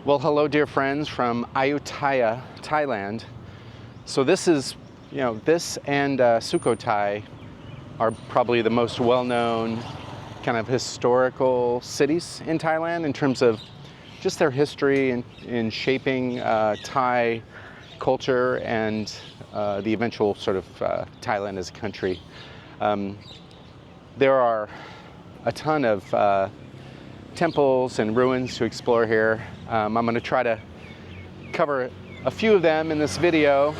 Well, hello dear friends from Ayuttahaya, Thailand. So this is, this and Sukhothai are probably the most well-known kind of historical cities in Thailand in terms of just their history in shaping Thai culture and the eventual sort of Thailand as a country. There are a ton of temples and ruins to explore here. I'm going to try to cover a few of them in this video.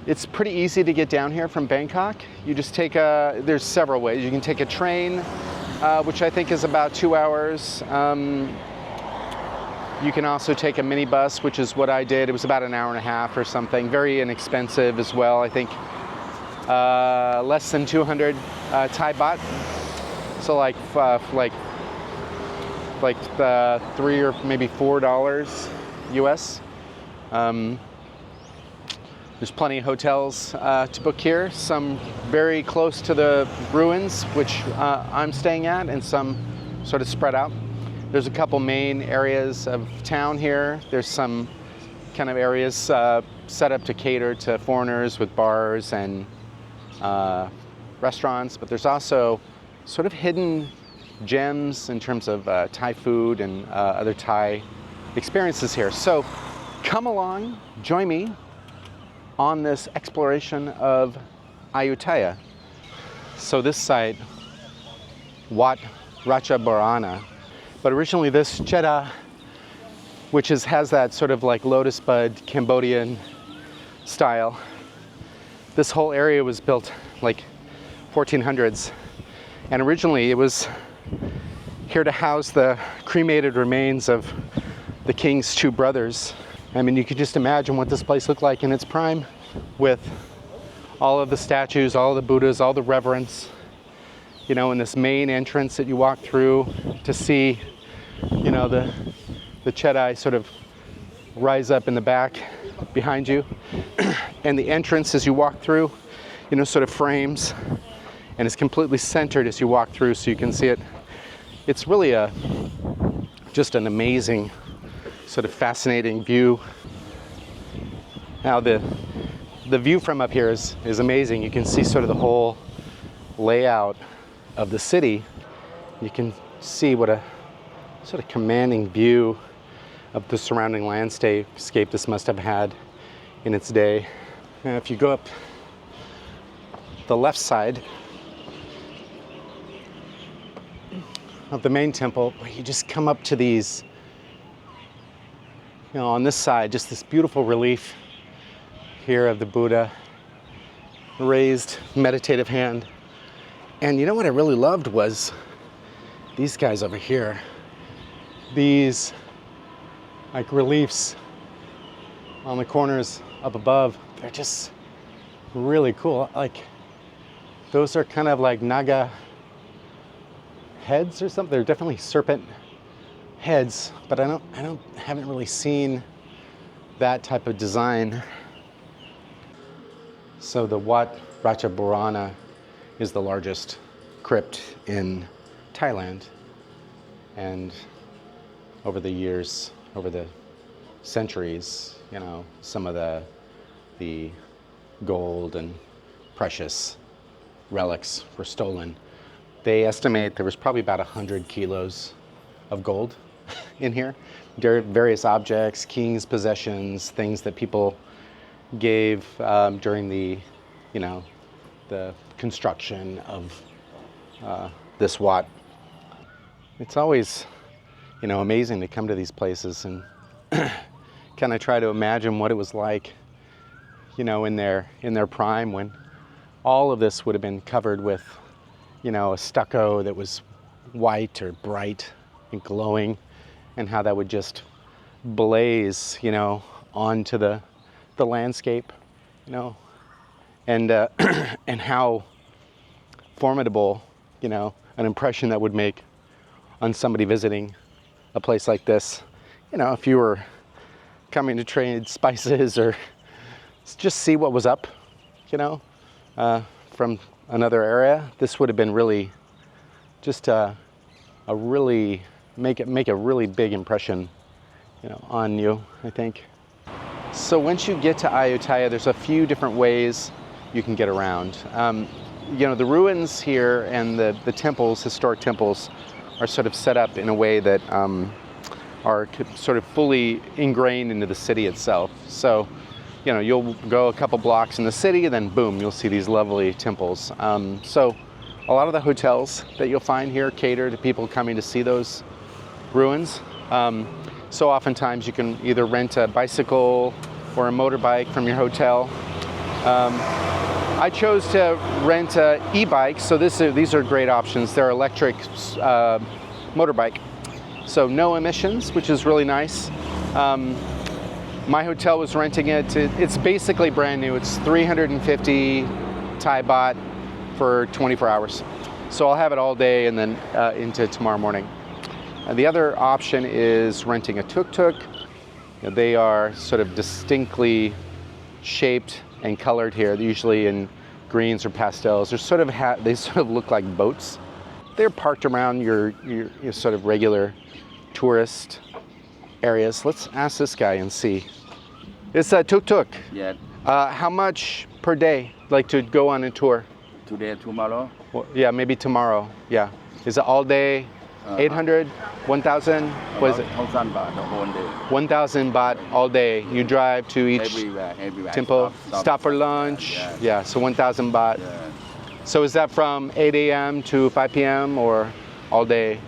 It's pretty easy to get down here from Bangkok. You just take there's several ways. You can take a train, which I think is about 2 hours. You can also take a minibus, which is what I did. It was about an hour and a half or something. Very inexpensive as well. I think less than 200 Thai baht. So like the $3 or maybe $4 US. There's plenty of hotels to book here. Some very close to the ruins, which I'm staying at, and some sort of spread out. There's a couple main areas of town here. There's some kind of areas set up to cater to foreigners with bars and restaurants, but there's also sort of hidden gems in terms of Thai food and other Thai experiences here. So come along, join me on this exploration of Ayutthaya. So this site, Wat Ratchaburana, but originally this Cheda, which has that sort of like lotus bud Cambodian style, this whole area was built like 1400s. And originally it was here to house the cremated remains of the king's two brothers. I mean, you could just imagine what this place looked like in its prime, with all of the statues, all of the Buddhas, all the reverence, in this main entrance that you walk through to see, the Chedai sort of rise up in the back behind you. And the entrance as you walk through, sort of frames, and it's completely centered as you walk through, so you can see it. It's really just an amazing, sort of fascinating view. Now the view from up here is amazing. You can see sort of the whole layout of the city. You can see what a sort of commanding view of the surrounding landscape this must have had in its day. Now if you go up the left side of the main temple, you just come up to these, on this side, just this beautiful relief here of the Buddha, raised meditative hand. And what I really loved was these guys over here, these like reliefs on the corners up above. They're just really cool. Like those are kind of like Naga heads or something. They're definitely serpent heads, but I haven't really seen that type of design. So the Wat Ratchaburana is the largest crypt in Thailand, and over the years, over the centuries, some of the gold and precious relics were stolen. They estimate there was probably about 100 kilos of gold in here. Various objects, king's possessions, things that people gave during the construction of this Wat. It's always, amazing to come to these places and kind of try to imagine what it was like, in their prime, when all of this would have been covered with a stucco that was white or bright and glowing, and how that would just blaze, onto the landscape, and and how formidable, an impression that would make on somebody visiting a place like this. If you were coming to trade spices or just see what was up, from another area, this would have been really just a really make a really big impression, you know, on you, I think. So once you get to Ayuttaya, there's a few different ways you can get around. You know, the ruins here and the temples, historic temples, are sort of set up in a way that are sort of fully ingrained into the city itself. So, you know, you'll go a couple blocks in the city and then boom, you'll see these lovely temples. So a lot of the hotels that you'll find here cater to people coming to see those ruins. So oftentimes you can either rent a bicycle or a motorbike from your hotel. I chose to rent an e-bike, so these are great options. They're electric motorbike, so no emissions, which is really nice. My hotel was renting it. It's basically brand new. It's 350 Thai baht for 24 hours. So I'll have it all day and then into tomorrow morning. And the other option is renting a tuk-tuk. You know, they are sort of distinctly shaped and colored here, usually in greens or pastels. They sort of look like boats. They're parked around your sort of regular tourist areas. Let's ask this guy and see. It's a tuk-tuk. Yeah. How much per day, like to go on a tour? Today, tomorrow. Well, yeah, maybe tomorrow. Yeah. Is it all day? 800, 1,000? What is it? 1,000 baht the whole day. 1,000 baht all day. You drive to each Everywhere. temple, stop for lunch. Yeah, so 1,000 baht. Yeah. So is that from 8 a.m. to 5 p.m. or all day?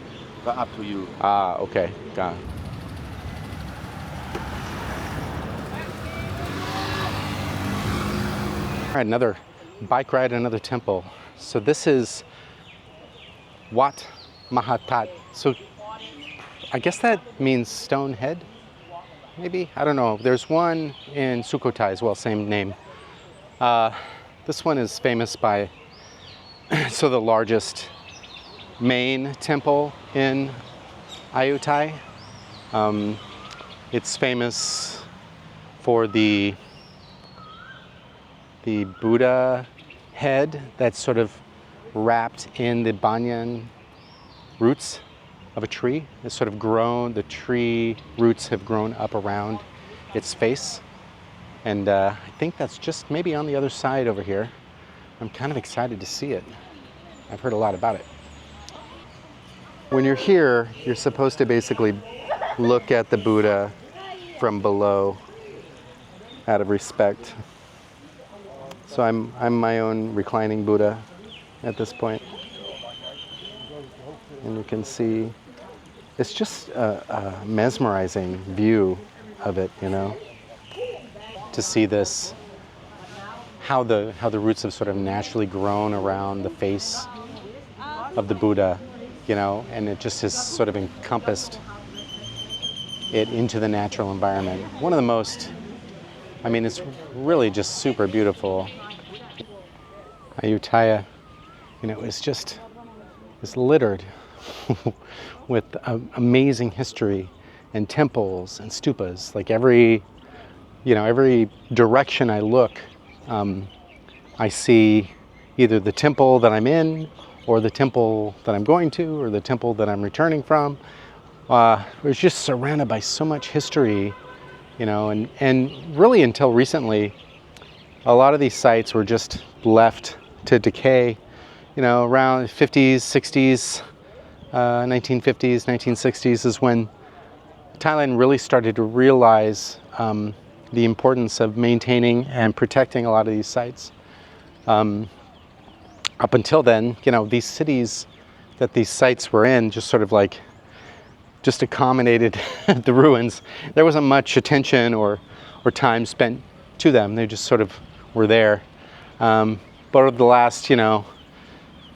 But up to you. Ah, okay, got it. All right, another bike ride, another temple. So this is Wat Mahathat. So I guess that means stone head, maybe? I don't know. There's one in Sukhothai as well, same name. This one is famous by, so the largest main temple in Ayutthaya. It's famous for the Buddha head that's sort of wrapped in the banyan roots of a tree. It's sort of grown, the tree roots have grown up around its face. And I think that's just maybe on the other side over here. I'm kind of excited to see it. I've heard a lot about it. When you're here, you're supposed to basically look at the Buddha from below out of respect. So I'm my own reclining Buddha at this point. And you can see, it's just a mesmerizing view of it, you know, to see this, how the roots have sort of naturally grown around the face of the Buddha, you know, and it just has sort of encompassed it into the natural environment. One of the most, I mean, it's really just super beautiful. Ayuttaya, you know, it's littered with amazing history and temples and stupas. Like every direction I look, I see either the temple that I'm in, or the temple that I'm going to, or the temple that I'm returning from. We're just surrounded by so much history, you know, and really until recently, a lot of these sites were just left to decay, you know, around 50s, 60s, 1950s, 1960s is when Thailand really started to realize the importance of maintaining and protecting a lot of these sites. Up until then, you know, these cities that these sites were in just sort of like, just accommodated the ruins. There wasn't much attention or time spent to them. They just sort of were there. But over the last, you know,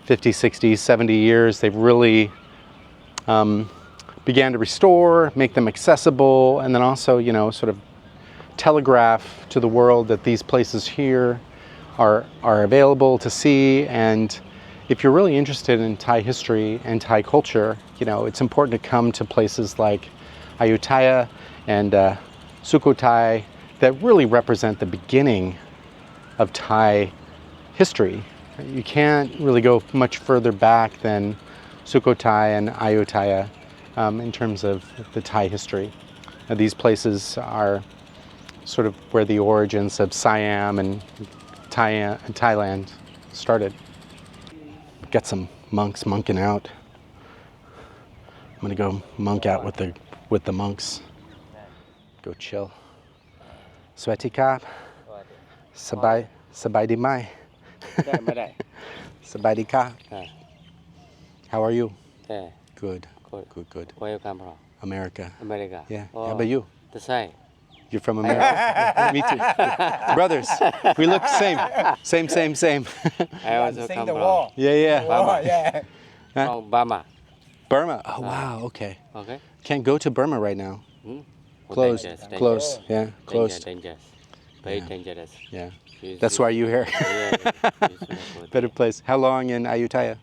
50, 60, 70 years, they've really began to restore, make them accessible, and then also, you know, sort of telegraph to the world that these places here are available to see. And if you're really interested in Thai history and Thai culture, you know, it's important to come to places like Ayuttaya and Sukhothai that really represent the beginning of Thai history. You can't really go much further back than Sukhothai and Ayuttaya in terms of the Thai history. These places are sort of where the origins of Siam and Thailand started. Got some monks monking out. I'm gonna go monk out with the monks. Go chill. Sweaty kap. Sabai di mai. Sabai di ka. How are you? Good. Good. Where you come from? America. America. Yeah. Oh, How about you? The same. You're from America? Me too. Brothers. We look same. Same. I also come the from wall. Yeah. Oh, yeah. from Burma. Burma. Oh, wow. Okay. Okay. Can't go to Burma right now. Hmm? Closed. Dangerous. Closed. Yeah. Closed. Dangerous. Very Yeah. dangerous. Yeah. You That's should- why you here. Yeah, you should not go Better there. place. How long in Ayutthaya?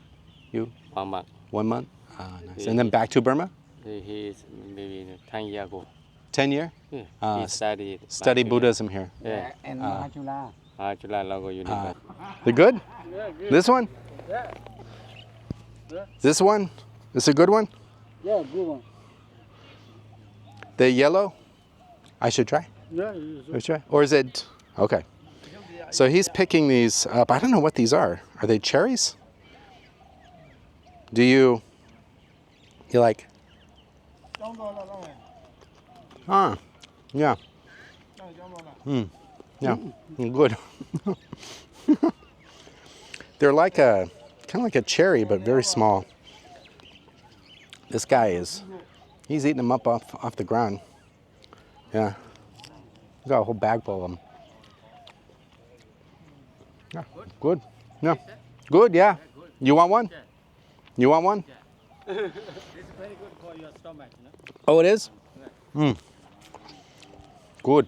You? 1 month. 1 month? Ah, nice. And then back to Burma? He is maybe 10 years ago. 10 year? Yeah. He studied. Study Buddhism here. Yeah. And Mahachula. Chula Logo University. They're good? This one? This one? This a good one? Yeah, good one. The yellow? I should try? Yeah, Should try? Or is it? Okay. So he's picking these up. I don't know what these are. Are they cherries? Do you like? Ah, yeah. Yeah, good. They're like kind of like a cherry, but very small. This guy he's eating them up off the ground. Yeah, got a whole bag full of them. Yeah, good. Yeah, good. Yeah. You want one? You want one? This is very good for your stomach, Oh, it is? Good.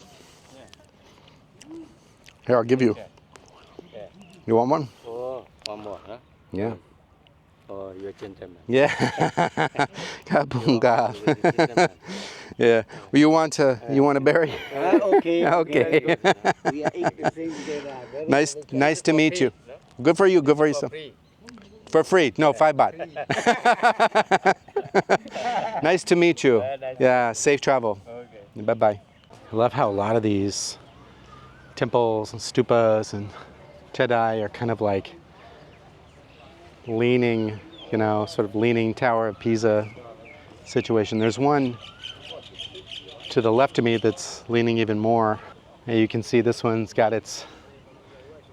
Here, I'll give you. You want one? Oh, one more, huh? Yeah. Oh, you're a gentleman. Yeah. Kabunga. Gentleman. Yeah. Well, you want a berry? Okay. Okay. We are eating the same together. Very Nice to meet you. Good for you. Good for yourself. For free. No, 5 baht. Nice to meet you. Yeah. Safe travel. Okay. Bye bye. I love how a lot of these temples and stupas and chedai are kind of like leaning, sort of leaning Tower of Pisa situation. There's one to the left of me that's leaning even more. And you can see this one's got its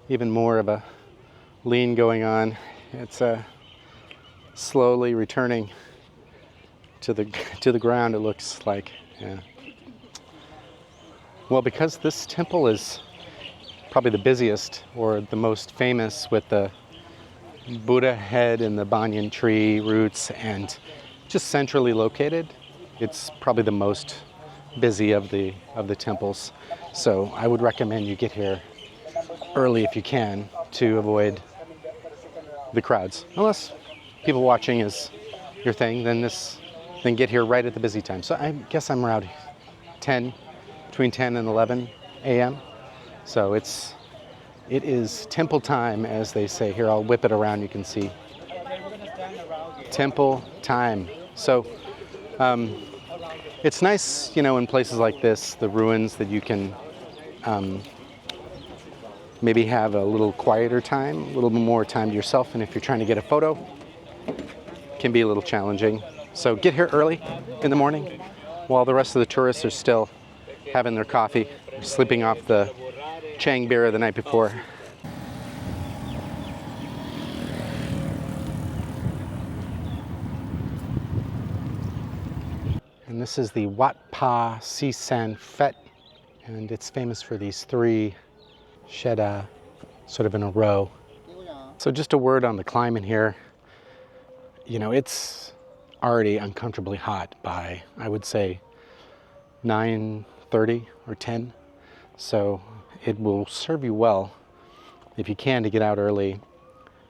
even more of a lean going on. It's slowly returning to the ground, it looks like. Yeah. Well, because this temple is probably the busiest or the most famous with the Buddha head and the banyan tree roots and just centrally located, it's probably the most busy of the temples. So I would recommend you get here early if you can to avoid the crowds. Unless people watching is your thing, then get here right at the busy time. So I guess I'm around between 10 and 11 a.m. So it is temple time, as they say. Here, I'll whip it around, you can see. Temple time. So it's nice, in places like this, the ruins, that you can maybe have a little quieter time, a little more time to yourself. And if you're trying to get a photo, it can be a little challenging. So get here early in the morning while the rest of the tourists are still having their coffee, sleeping off the Chang beer the night before. And this is the Wat Phra Si Sanphet, and it's famous for these 3 sheda sort of in a row. So just a word on the climate here. It's already uncomfortably hot by, I would say, 9:30 or 10. So it will serve you well if you can to get out early.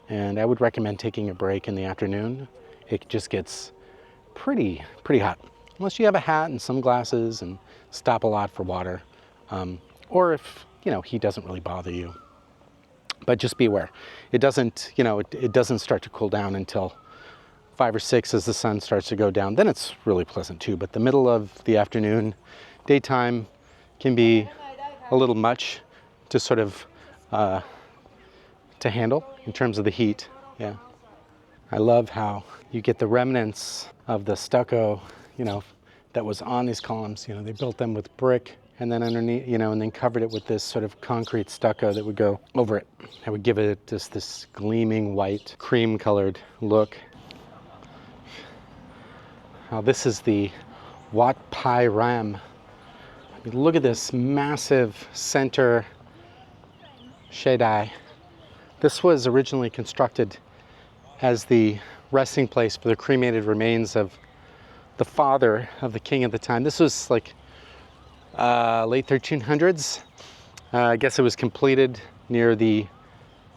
And I would recommend taking a break in the afternoon. It just gets pretty hot. Unless you have a hat and sunglasses and stop a lot for water. Or if, heat doesn't really bother you. But just be aware. It doesn't, it doesn't start to cool down until 5 or 6 as the sun starts to go down. Then it's really pleasant too, but the middle of the afternoon, daytime can be a little much to sort of to handle in terms of the heat. Yeah, I love how you get the remnants of the stucco, you know, that was on these columns. You know, they built them with brick and then underneath, you know, and then covered it with this sort of concrete stucco that would go over it. That would give it just this gleaming white, cream-colored look. Now this is the Wat Phra Ram. I mean, look at this massive center shadai. This was originally constructed as the resting place for the cremated remains of the father of the king at the time. This was like late 1300s. I guess it was completed near the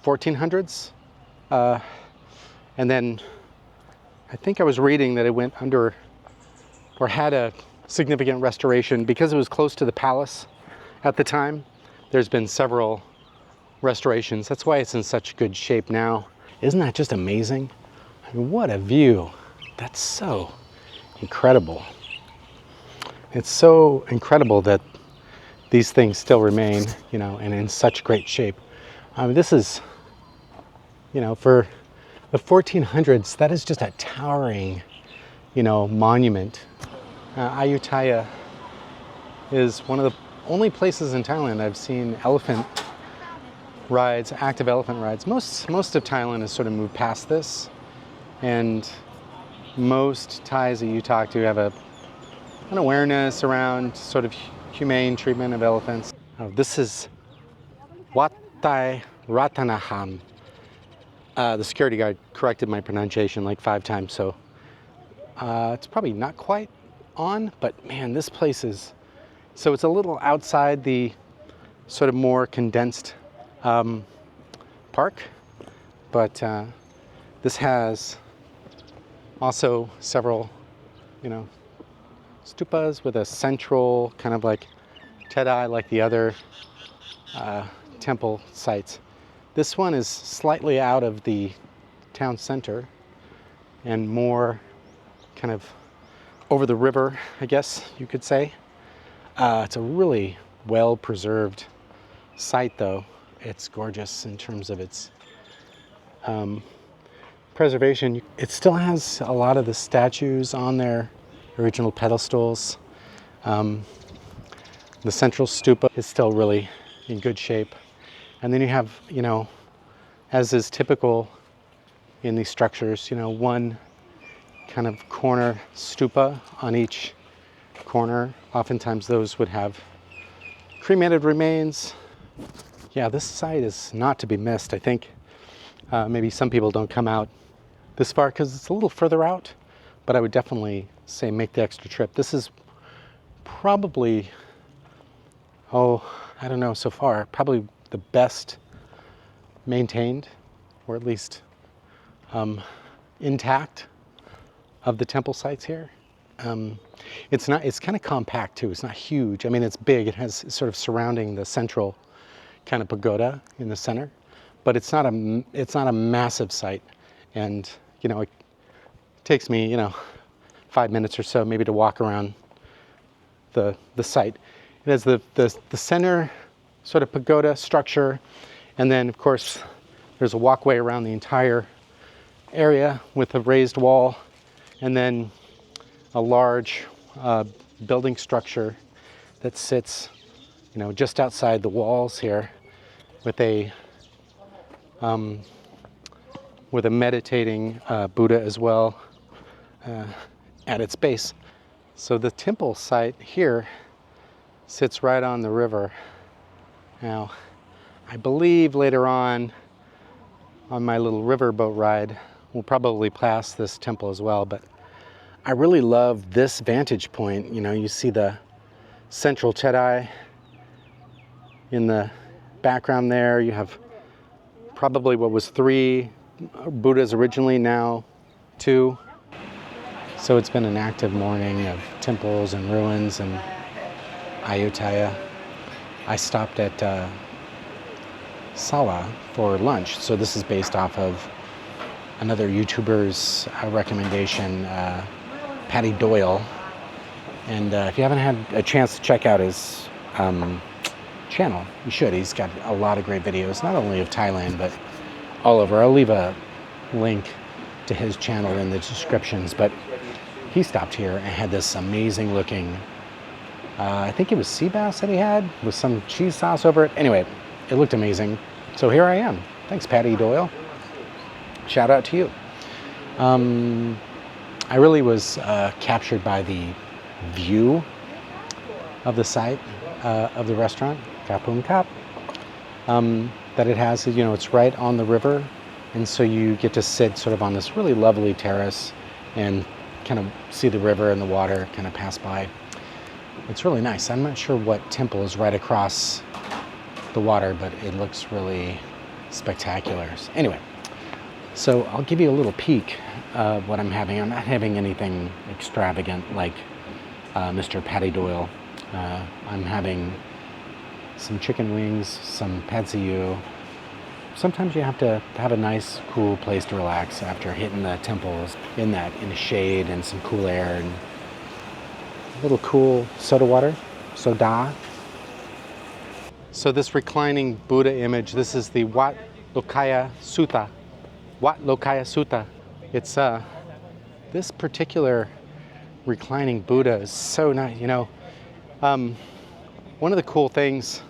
1400s. And then I think I was reading that it went under or had a significant restoration because it was close to the palace at the time. There's been several restorations. That's why it's in such good shape now. Isn't that just amazing? I mean, what a view. That's so incredible. It's so incredible that these things still remain, you know, and in such great shape. I mean, this is, you know, for the 1400s, that is just a towering, you know, monument. Ayuttahaya is one of the only places in Thailand I've seen elephant rides, active elephant rides. Most of Thailand has sort of moved past this, and most Thais that you talk to have an awareness around sort of humane treatment of elephants. This is Wat Rattanachai. The security guard corrected my pronunciation like 5 times, so it's probably not quite on, but man, this place is, so it's a little outside the sort of more condensed park, but this has also several, you know, stupas with a central kind of like Tedai, like the other temple sites. This one is slightly out of the town center and more kind of over the river, I guess you could say. It's a really well-preserved site, though. It's gorgeous in terms of its preservation. It still has a lot of the statues on their original pedestals. The central stupa is still really in good shape. And then you have, you know, as is typical in these structures, you know, one kind of corner stupa on each corner. Oftentimes those would have cremated remains. Yeah, this site is not to be missed. I think maybe some people don't come out this far because it's a little further out, but I would definitely say make the extra trip. This is probably, oh, I don't know, so far, probably the best maintained, or at least intact of the temple sites here. It's kind of compact too. It's not huge. I mean, it's big. It has sort of surrounding the central kind of pagoda in the center, but it's not a massive site. And, you know, it takes me, you know, 5 minutes or so maybe to walk around the site. It has the center sort of pagoda structure, and then of course there's a walkway around the entire area with a raised wall, and then a large building structure that sits, you know, just outside the walls here with a meditating Buddha as well at its base. So the temple site here sits right on the river. Now, I believe later on my little riverboat ride, we'll probably pass this temple as well, but I really love this vantage point. You know, you see the central Tedai in the background there. You have probably what was 3 Buddhas originally, now 2. So it's been an active morning of temples and ruins and Ayuttaya. I stopped at Sala for lunch. So this is based off of another YouTuber's recommendation, Patty Doyle. And if you haven't had a chance to check out his channel, you should. He's got a lot of great videos, not only of Thailand, but all over. I'll leave a link to his channel in the descriptions, but he stopped here and had this amazing looking, I think it was sea bass that he had with some cheese sauce over it. Anyway, it looked amazing. So here I am. Thanks, Patty Doyle. Shout out to you. I really was captured by the view of the site of the restaurant, Kapung Kap, that it has. You know, it's right on the river, and so you get to sit sort of on this really lovely terrace and kind of see the river and the water kind of pass by. It's really nice. I'm not sure what temple is right across the water, but it looks really spectacular. Anyway, so I'll give you a little peek of what I'm having. I'm not having anything extravagant like Mr. Patty Doyle. I'm having some chicken wings, some pad see ew. Sometimes you have to have a nice, cool place to relax after hitting the temples in the shade and some cool air and a little cool soda water, soda. So this reclining Buddha image, this is the Wat Lokkayasutha. Wat Lokkayasutha. It's this particular reclining Buddha is so nice. You know, one of the cool things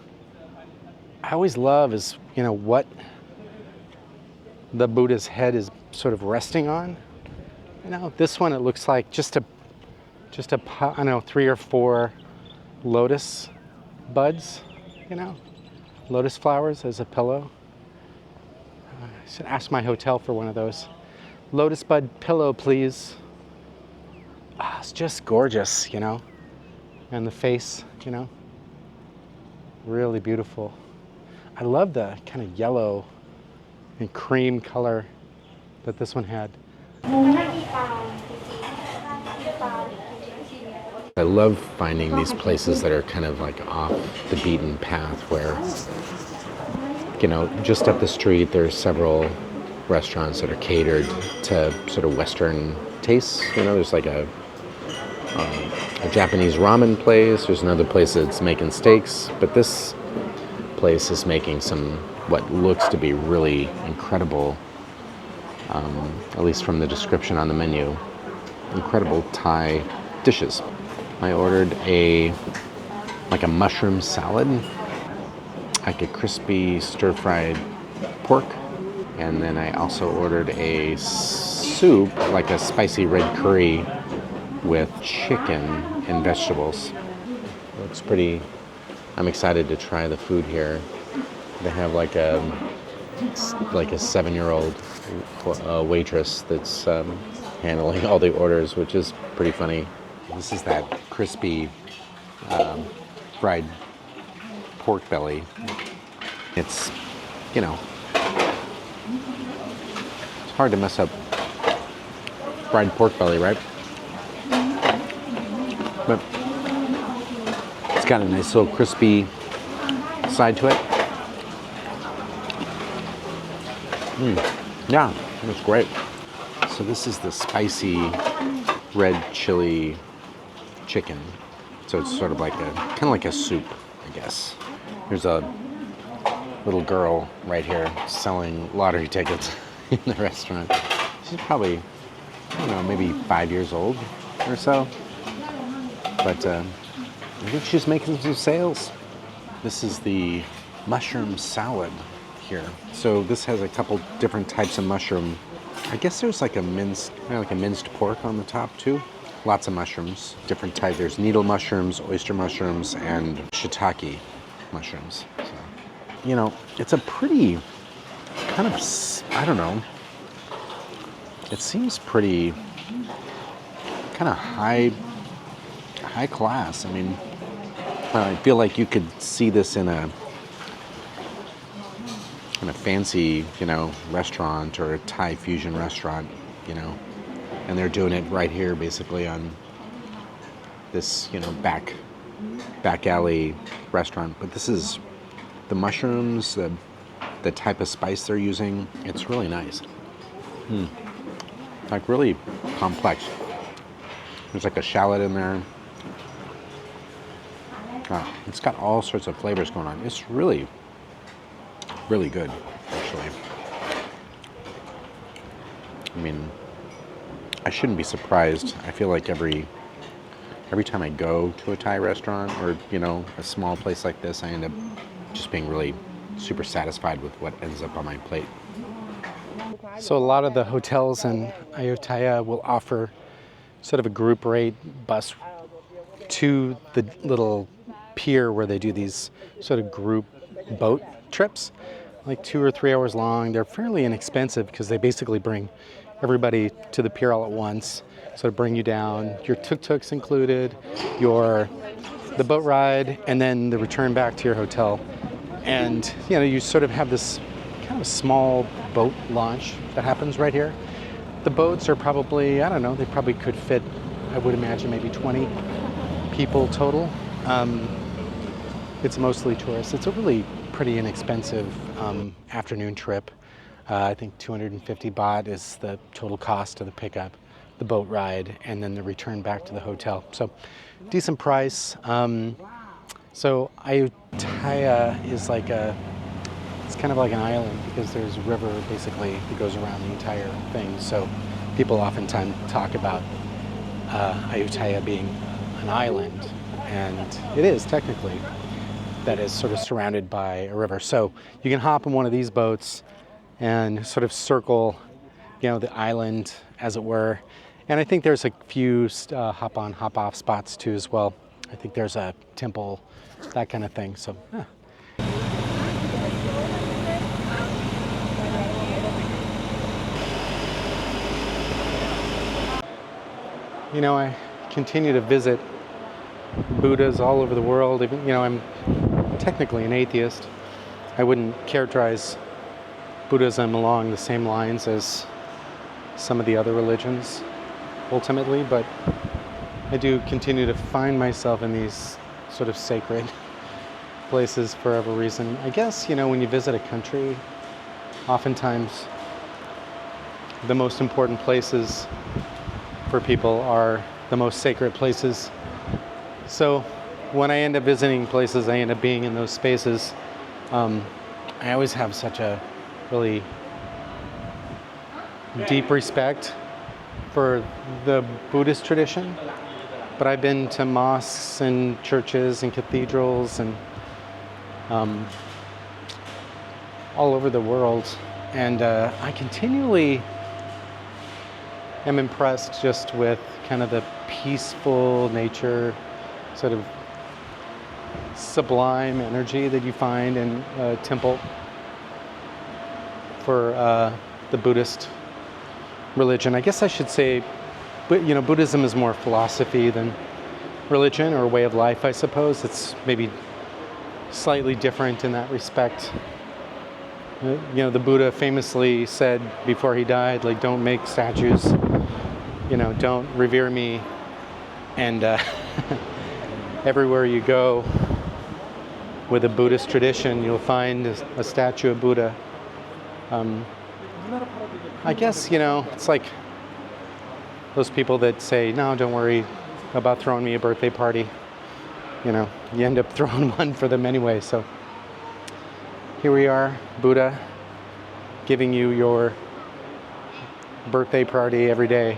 I always love is, you know, what the Buddha's head is sort of resting on. You know, this one, it looks like just a I don't know, 3 or 4 lotus buds, you know, lotus flowers as a pillow. I should ask my hotel for one of those. Lotus bud pillow, please. Ah, it's just gorgeous, you know, and the face, you know, really beautiful. I love the kind of yellow and cream color that this one had. I love finding these places that are kind of like off the beaten path where, you know, just up the street there's several restaurants that are catered to sort of Western tastes. You know, there's like a Japanese ramen place, there's another place that's making steaks, but this place is making some what looks to be really incredible, at least from the description on the menu, incredible Thai dishes. I ordered a mushroom salad, like a crispy stir-fried pork, and then I also ordered a soup, like a spicy red curry with chicken and vegetables. Looks pretty. I'm excited to try the food here. They have like a 7-year-old waitress that's handling all the orders, which is pretty funny. This is that crispy fried pork belly. It's, you know, it's hard to mess up fried pork belly, right? But it's got a nice little crispy side to it. Yeah, it's great. So this is the spicy red chili chicken. So it's sort of like kind of like a soup, I guess. There's a little girl right here selling lottery tickets in the restaurant. She's probably, I don't know, maybe 5 years old or so. But I think she's making some sales. This is the mushroom salad here. So this has a couple different types of mushroom. I guess there's like a minced pork on the top too. Lots of mushrooms, different types. There's needle mushrooms, oyster mushrooms, and shiitake mushrooms. So, you know, it's a pretty kind of, I don't know. It seems pretty kind of high class. I mean, I feel like you could see this in a fancy, you know, restaurant or a Thai fusion restaurant, you know, and they're doing it right here basically on this, you know, back alley restaurant. But this is the mushrooms, the type of spice they're using. It's really nice. like really complex. There's like a shallot in there. It's got all sorts of flavors going on. It's really, really good, actually. I mean, I shouldn't be surprised. I feel like every time I go to a Thai restaurant or, you know, a small place like this, I end up just being really super satisfied with what ends up on my plate. So a lot of the hotels in Ayuttahaya will offer sort of a group rate bus to the little pier where they do these sort of group boat trips, like 2 or 3 hours long. They're fairly inexpensive because they basically bring everybody to the pier all at once, sort of bring you down. Your tuk-tuk's included, the boat ride, and then the return back to your hotel. And you know, you sort of have this kind of small boat launch that happens right here. The boats are probably, I don't know, they probably could fit, I would imagine, maybe 20 people total. It's mostly tourists. It's a really pretty inexpensive afternoon trip. I think 250 baht is the total cost of the pickup, the boat ride, and then the return back to the hotel. So decent price. So Ayutthaya is it's kind of like an island because there's a river basically that goes around the entire thing. So people oftentimes talk about Ayutthaya being an island, and it is technically, that is sort of surrounded by a river. So you can hop in one of these boats and sort of circle, you know, the island, as it were. And I think there's a few hop on, hop off spots too as well. I think there's a temple, that kind of thing. So, yeah. You know, I continue to visit Buddhas all over the world. Even, you know, I'm technically an atheist. I wouldn't characterize Buddhism along the same lines as some of the other religions, ultimately, but I do continue to find myself in these sort of sacred places for whatever reason. I guess, you know, when you visit a country, oftentimes the most important places for people are the most sacred places. So when I end up visiting places, I end up being in those spaces. I always have such a really deep respect for the Buddhist tradition, but I've been to mosques and churches and cathedrals and all over the world, and I continually am impressed just with kind of the peaceful nature, sort of sublime energy that you find in a temple for the Buddhist religion. I guess I should say, but you know, Buddhism is more philosophy than religion, or a way of life, I suppose. It's maybe slightly different in that respect. You know, the Buddha famously said before he died, like, don't make statues, you know, don't revere me. And everywhere you go with a Buddhist tradition, you'll find a statue of Buddha. I guess, you know, it's like those people that say, no, don't worry about throwing me a birthday party. You know, you end up throwing one for them anyway. So here we are, Buddha, giving you your birthday party every day.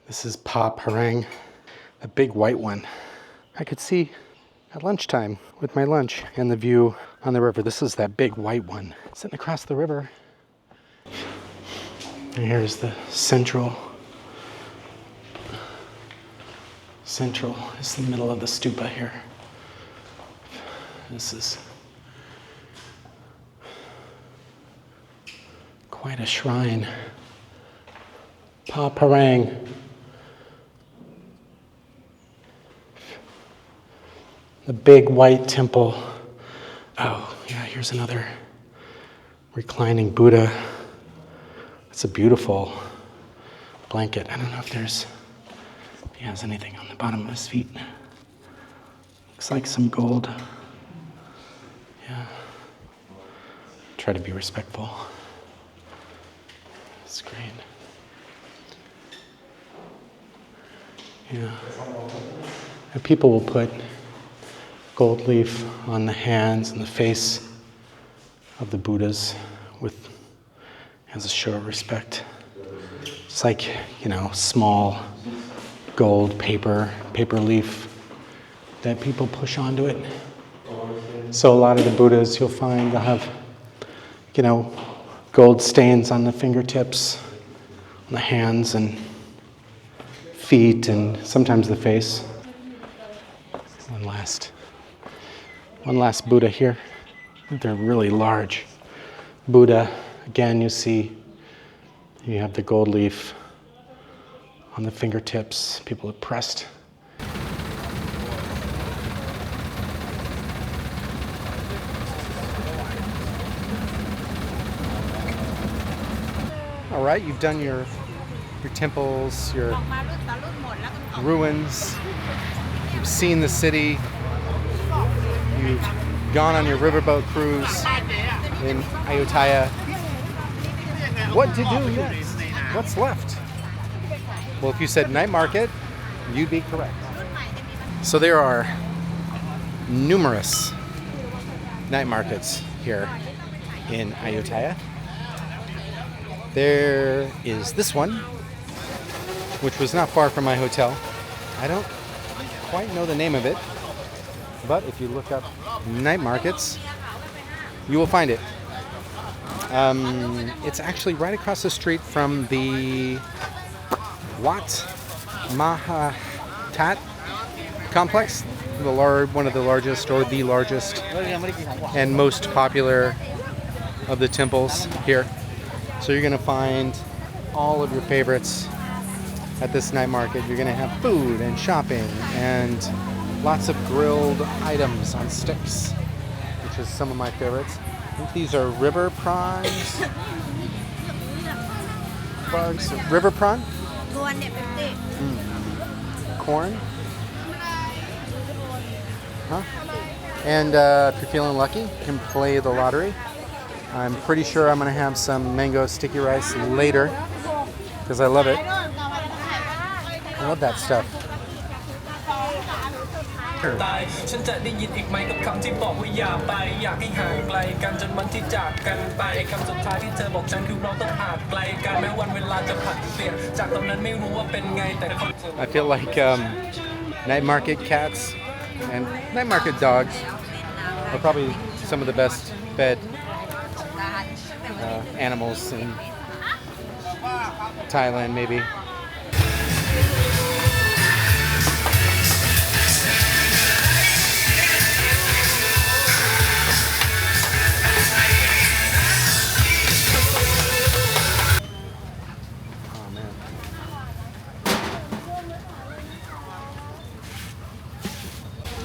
This is Pa Parang, a big white one. I could see at lunchtime with my lunch and the view on the river. This is that big white one sitting across the river. And here's the central is the middle of the stupa here. This is quite a shrine. Pa Parang. The big white temple. Oh, yeah, here's another reclining Buddha. It's a beautiful blanket. I don't know if he has anything on the bottom of his feet. Looks like some gold. Yeah. Try to be respectful. Screen. Yeah. And people will put gold leaf on the hands and the face of the Buddhas as a show of respect. It's like, small gold paper leaf that people push onto it. So a lot of the Buddhas you'll find they'll have, gold stains on the fingertips, on the hands and feet, and sometimes the face. One last Buddha here. They're really large. Buddha, again, you have the gold leaf on the fingertips. People have pressed. All right, you've done your temples, your ruins. You've seen the city. You've gone on your riverboat cruise in Ayuttahaya. What to do next? What's left? Well, if you said night market, you'd be correct. So there are numerous night markets here in Ayuttaya. There is this one, which was not far from my hotel. I don't quite know the name of it, but if you look up night markets, you will find it. It's actually right across the street from the Wat Mahathat complex, one of the largest or the largest and most popular of the temples here. So you're going to find all of your favorites at this night market. You're going to have food and shopping and lots of grilled items on sticks, which is some of my favorites. I think these are river prawns. Bugs. River prawn? Corn? Huh? And if you're feeling lucky, you can play the lottery. I'm pretty sure I'm going to have some mango sticky rice later because I love it. I love that stuff. ฉันจะได้ยินอีกไหมกับคำที่บอกว่าอย่าไปอยากให้ห่างไกลกันจนวันที่จากกันไปคำสุดท้ายที่เธอบอกฉันคือเราต้องห่างไกลกันแม้วันเวลาจะผัดเปลี่ยนจากตอนนั้นไม่รู้ว่าเป็นไงแต่ I feel like night market cats and night market dogs are probably some of the best fed animals in Thailand, maybe.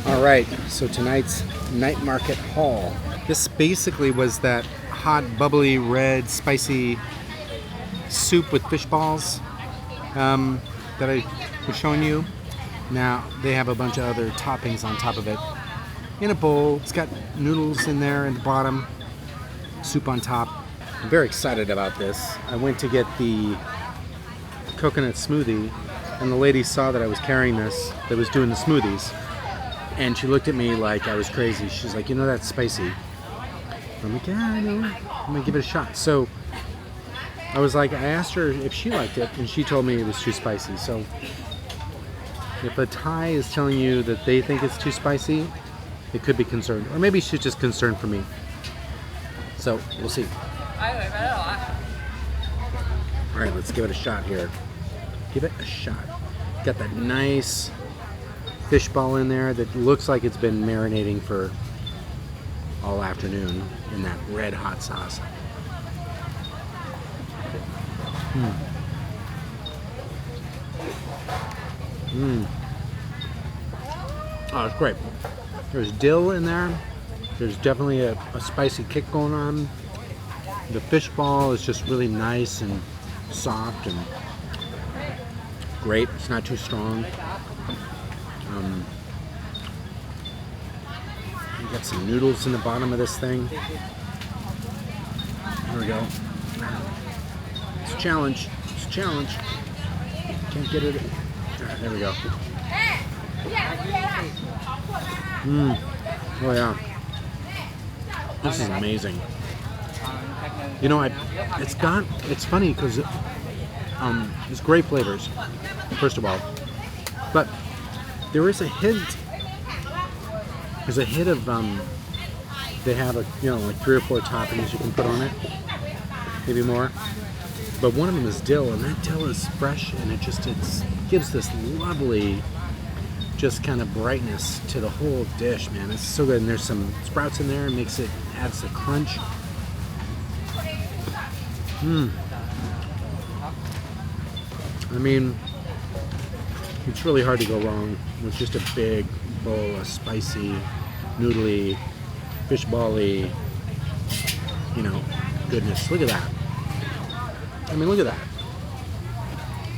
All right, so tonight's night market haul. This basically was that hot, bubbly, red, spicy soup with fish balls that I was showing you. Now they have a bunch of other toppings on top of it. In a bowl, it's got noodles in there at the bottom, soup on top. I'm very excited about this. I went to get the coconut smoothie, and the lady saw that I was carrying this, that was doing the smoothies, and she looked at me like I was crazy. She's like, that's spicy. I'm like, yeah, I know. I'm gonna give it a shot. So I was like, I asked her if she liked it, and she told me it was too spicy. So if a Thai is telling you that they think it's too spicy, it could be concerned. Or maybe she's just concerned for me. So we'll see. All right, let's give it a shot here. Give it a shot. Got that nice fish ball in there that looks like it's been marinating for all afternoon in that red hot sauce. Oh, it's great. There's dill in there. There's definitely a spicy kick going on. The fish ball is just really nice and soft and great. It's not too strong. Got some noodles in the bottom of this thing. There we go. It's a challenge. It's a challenge. Can't get it. There we go. Oh yeah. This is amazing. You know, it's funny because it's great flavors, first of all. But there is a hint. There's a hint of they have like 3 or 4 toppings you can put on it, maybe more. But one of them is dill, and that dill is fresh, and it gives this lovely, just kind of brightness to the whole dish, man. It's so good. And there's some sprouts in there, and adds a crunch. I mean, it's really hard to go wrong with just a big bowl of spicy, noodly, fish ball-y, goodness. Look at that. I mean, look at that.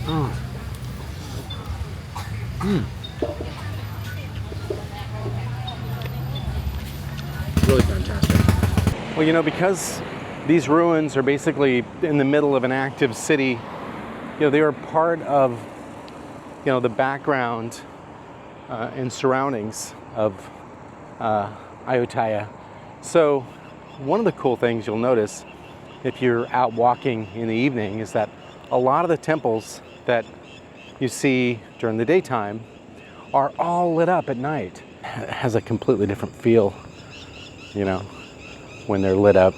Oh. Really fantastic. Well, because these ruins are basically in the middle of an active city, they are part of, the background and surroundings of Ayuttahaya. So one of the cool things you'll notice if you're out walking in the evening is that a lot of the temples that you see during the daytime are all lit up at night. It has a completely different feel, when they're lit up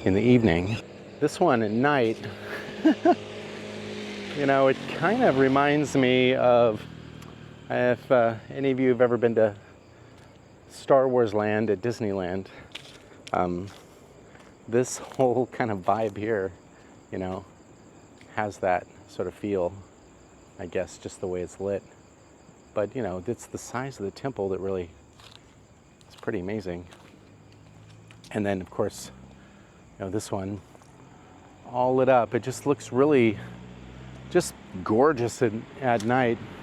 in the evening. This one at night, it kind of reminds me of, if any of you have ever been to Star Wars Land at Disneyland, this whole kind of vibe here, has that sort of feel, I guess, just the way it's lit. But, it's the size of the temple that really is pretty amazing. And then, of course, this one, all lit up. It just looks really just gorgeous at night.